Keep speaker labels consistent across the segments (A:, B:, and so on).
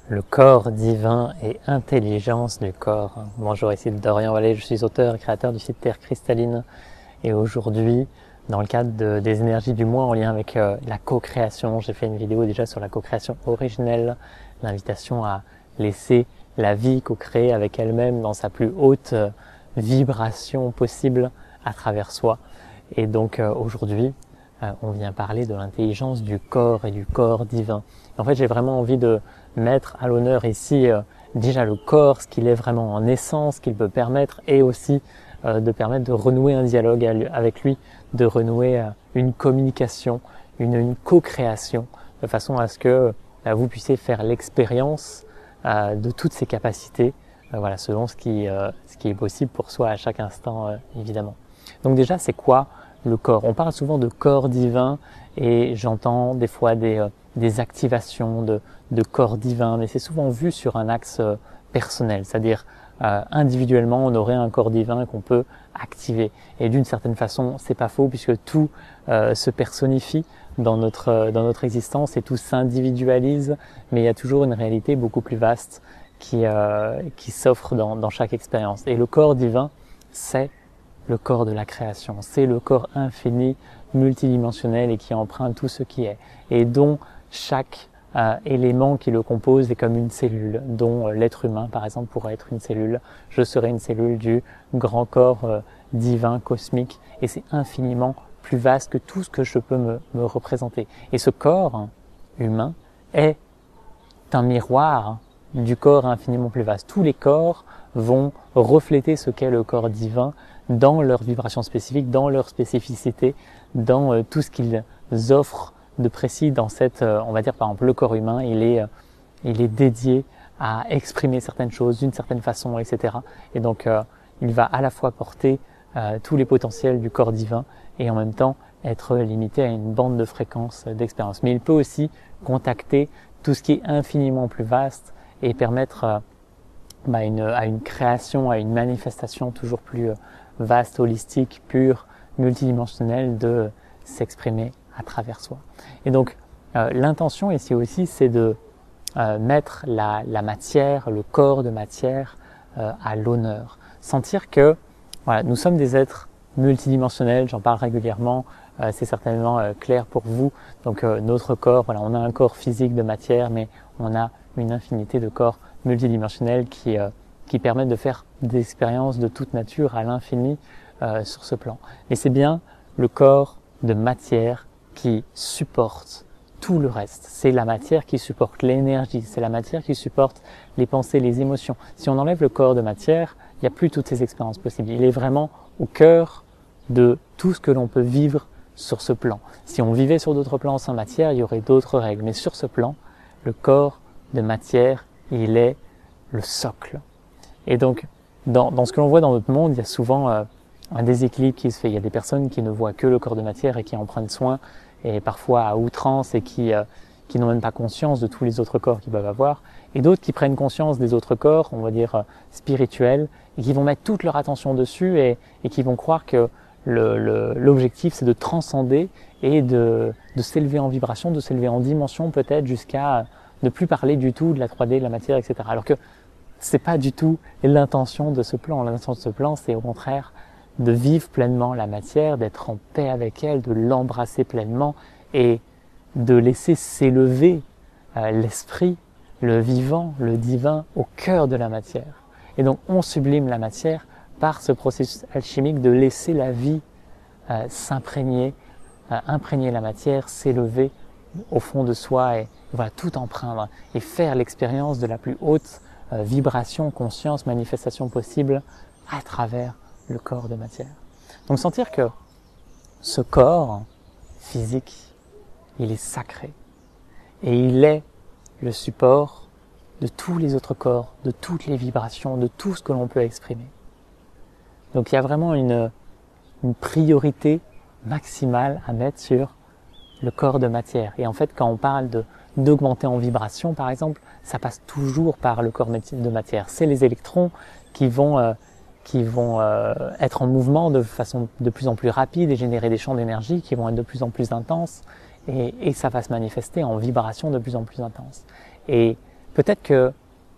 A: Le corps divin et intelligence du corps. Bonjour, ici Dorian Vallée, je suis auteur et créateur du site Terre Cristalline. Et aujourd'hui, dans le cadre des énergies du mois en lien avec la co-création, j'ai fait une vidéo déjà sur la co-création originelle, l'invitation à laisser la vie co-créer avec elle-même dans sa plus haute vibration possible à travers soi. Et donc aujourd'hui, on vient parler de l'intelligence du corps et du corps divin. En fait, j'ai vraiment envie de mettre à l'honneur ici déjà le corps, ce qu'il est vraiment en essence, ce qu'il peut permettre, et aussi de permettre de renouer un dialogue avec lui, de renouer une communication, une co-création, de façon à ce que vous puissiez faire l'expérience de toutes ces capacités, voilà, selon ce qui est possible pour soi à chaque instant, évidemment. Donc déjà, c'est quoi le corps? On parle souvent de corps divin et j'entends des fois des activations de corps divin, mais c'est souvent vu sur un axe personnel, c'est-à-dire individuellement on aurait un corps divin qu'on peut activer. Et d'une certaine façon, c'est pas faux puisque tout se personnifie dans notre existence et tout s'individualise, mais il y a toujours une réalité beaucoup plus vaste qui s'offre dans chaque expérience. Et le corps divin, c'est le corps de la création, c'est le corps infini, multidimensionnel et qui emprunte tout ce qui est, et dont chaque élément qui le compose est comme une cellule, dont l'être humain par exemple pourrait être une cellule, je serais une cellule du grand corps divin, cosmique, et c'est infiniment plus vaste que tout ce que je peux me représenter. Et ce corps humain est un miroir du corps infiniment plus vaste. Tous les corps vont refléter ce qu'est le corps divin dans leur vibration spécifique, dans leur spécificité, dans tout ce qu'ils offrent de précis dans cette, on va dire par exemple le corps humain, il est dédié à exprimer certaines choses d'une certaine façon, etc. Et donc il va à la fois porter tous les potentiels du corps divin et en même temps être limité à une bande de fréquences d'expérience. Mais il peut aussi contacter tout ce qui est infiniment plus vaste et permettre à une création, à une manifestation toujours plus vaste, holistique, pure, multidimensionnelle de s'exprimer à travers soi. Et donc l'intention ici aussi, c'est de mettre la matière, le corps de matière à l'honneur. Sentir que voilà, nous sommes des êtres multidimensionnels, j'en parle régulièrement, c'est certainement clair pour vous. Donc notre corps, voilà, on a un corps physique de matière, mais on a une infinité de corps multidimensionnels qui permettent de faire des expériences de toute nature à l'infini sur ce plan. Et c'est bien le corps de matière qui supporte tout le reste. C'est la matière qui supporte l'énergie, c'est la matière qui supporte les pensées, les émotions. Si on enlève le corps de matière, il n'y a plus toutes ces expériences possibles. Il est vraiment au cœur de tout ce que l'on peut vivre sur ce plan. Si on vivait sur d'autres plans sans matière, il y aurait d'autres règles. Mais sur ce plan, le corps de matière, il est le socle. Et donc, dans ce que l'on voit dans notre monde, il y a souvent un déséquilibre qui se fait. Il y a des personnes qui ne voient que le corps de matière et qui en prennent soin, et parfois à outrance, et qui n'ont même pas conscience de tous les autres corps qu'ils peuvent avoir, et d'autres qui prennent conscience des autres corps, on va dire spirituels, et qui vont mettre toute leur attention dessus et qui vont croire que l'objectif c'est de transcender et de s'élever en vibration, de s'élever en dimension peut-être jusqu'à ne plus parler du tout de la 3D, de la matière, etc. Alors que c'est pas du tout l'intention de ce plan. L'intention de ce plan, c'est au contraire de vivre pleinement la matière, d'être en paix avec elle, de l'embrasser pleinement et de laisser s'élever l'esprit, le vivant, le divin au cœur de la matière. Et donc on sublime la matière par ce processus alchimique de laisser la vie s'imprégner, imprégner la matière, s'élever au fond de soi et voilà, tout empreindre et faire l'expérience de la plus haute vibration, conscience, manifestation possible à travers le corps de matière. Donc sentir que ce corps physique, il est sacré et il est le support de tous les autres corps, de toutes les vibrations, de tout ce que l'on peut exprimer. Donc il y a vraiment une priorité maximale à mettre sur le corps de matière. Et en fait, quand on parle d'augmenter en vibration, par exemple, ça passe toujours par le corps de matière. C'est les électrons qui vont être en mouvement de façon de plus en plus rapide et générer des champs d'énergie qui vont être de plus en plus intenses et ça va se manifester en vibrations de plus en plus intenses. Et peut-être que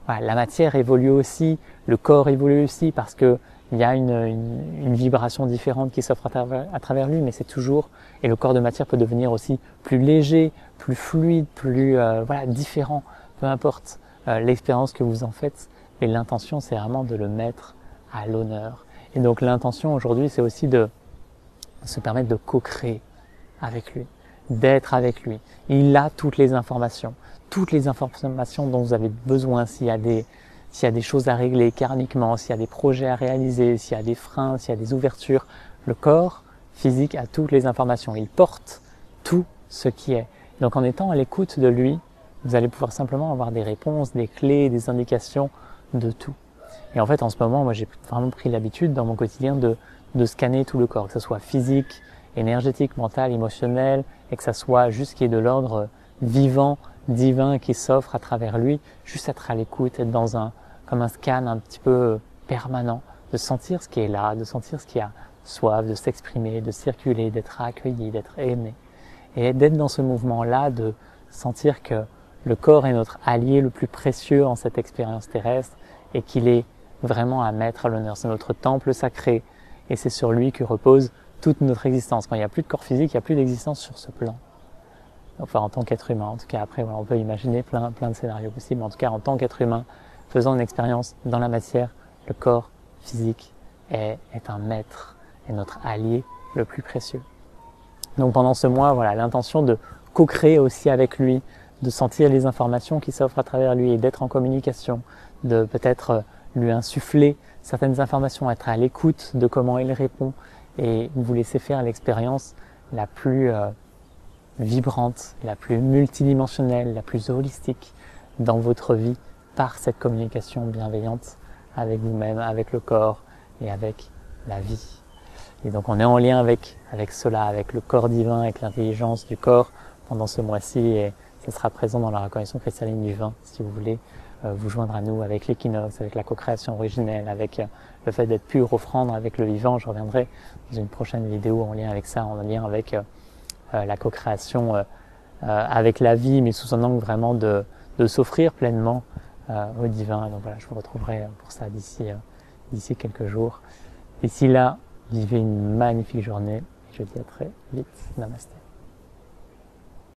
A: voilà, la matière évolue aussi, le corps évolue aussi parce que il y a une vibration différente qui s'offre à travers lui, mais c'est toujours, et le corps de matière peut devenir aussi plus léger, plus fluide, plus voilà, différent, peu importe l'expérience que vous en faites, mais l'intention c'est vraiment de le mettre à l'honneur. Et donc l'intention aujourd'hui c'est aussi de se permettre de co-créer avec lui, d'être avec lui. Il a toutes les informations dont vous avez besoin, s'il y a des choses à régler karmiquement, s'il y a des projets à réaliser, s'il y a des freins, s'il y a des ouvertures. Le corps physique a toutes les informations. Il porte tout ce qui est. Donc en étant à l'écoute de lui, vous allez pouvoir simplement avoir des réponses, des clés, des indications de tout. Et en fait, en ce moment, moi, j'ai vraiment pris l'habitude dans mon quotidien de scanner tout le corps, que ce soit physique, énergétique, mental, émotionnel, et que ça soit juste qui est de l'ordre vivant, divin qui s'offre à travers lui, juste être à l'écoute, être dans comme un scan un petit peu permanent, de sentir ce qui est là, de sentir ce qui a soif, de s'exprimer, de circuler, d'être accueilli, d'être aimé. Et d'être dans ce mouvement-là, de sentir que le corps est notre allié le plus précieux en cette expérience terrestre et qu'il est vraiment à mettre à l'honneur. C'est notre temple sacré et c'est sur lui que repose toute notre existence. Quand il n'y a plus de corps physique, il n'y a plus d'existence sur ce plan. Enfin, en tant qu'être humain, en tout cas, après, voilà, on peut imaginer plein de scénarios possibles, mais en tout cas, en tant qu'être humain, faisant une expérience dans la matière, le corps physique est un maître, est notre allié le plus précieux. Donc pendant ce mois, voilà, l'intention de co-créer aussi avec lui, de sentir les informations qui s'offrent à travers lui et d'être en communication, de peut-être lui insuffler certaines informations, être à l'écoute de comment il répond et vous laisser faire l'expérience la plus vibrante, la plus multidimensionnelle, la plus holistique dans votre vie par cette communication bienveillante avec vous-même, avec le corps et avec la vie. Et donc on est en lien avec cela, avec le corps divin, avec l'intelligence du corps pendant ce mois-ci et ça sera présent dans la reconnaissance cristalline du vin si vous voulez vous joindre à nous avec l'équinoxe, avec la co-création originelle, avec le fait d'être pure offrande avec le vivant. Je reviendrai dans une prochaine vidéo en lien avec ça, en lien avec la co-création avec la vie, mais sous un angle vraiment de s'offrir pleinement au divin. Donc voilà, je vous retrouverai pour ça d'ici quelques jours. D'ici là, vivez une magnifique journée. Je vous dis à très vite. Namasté.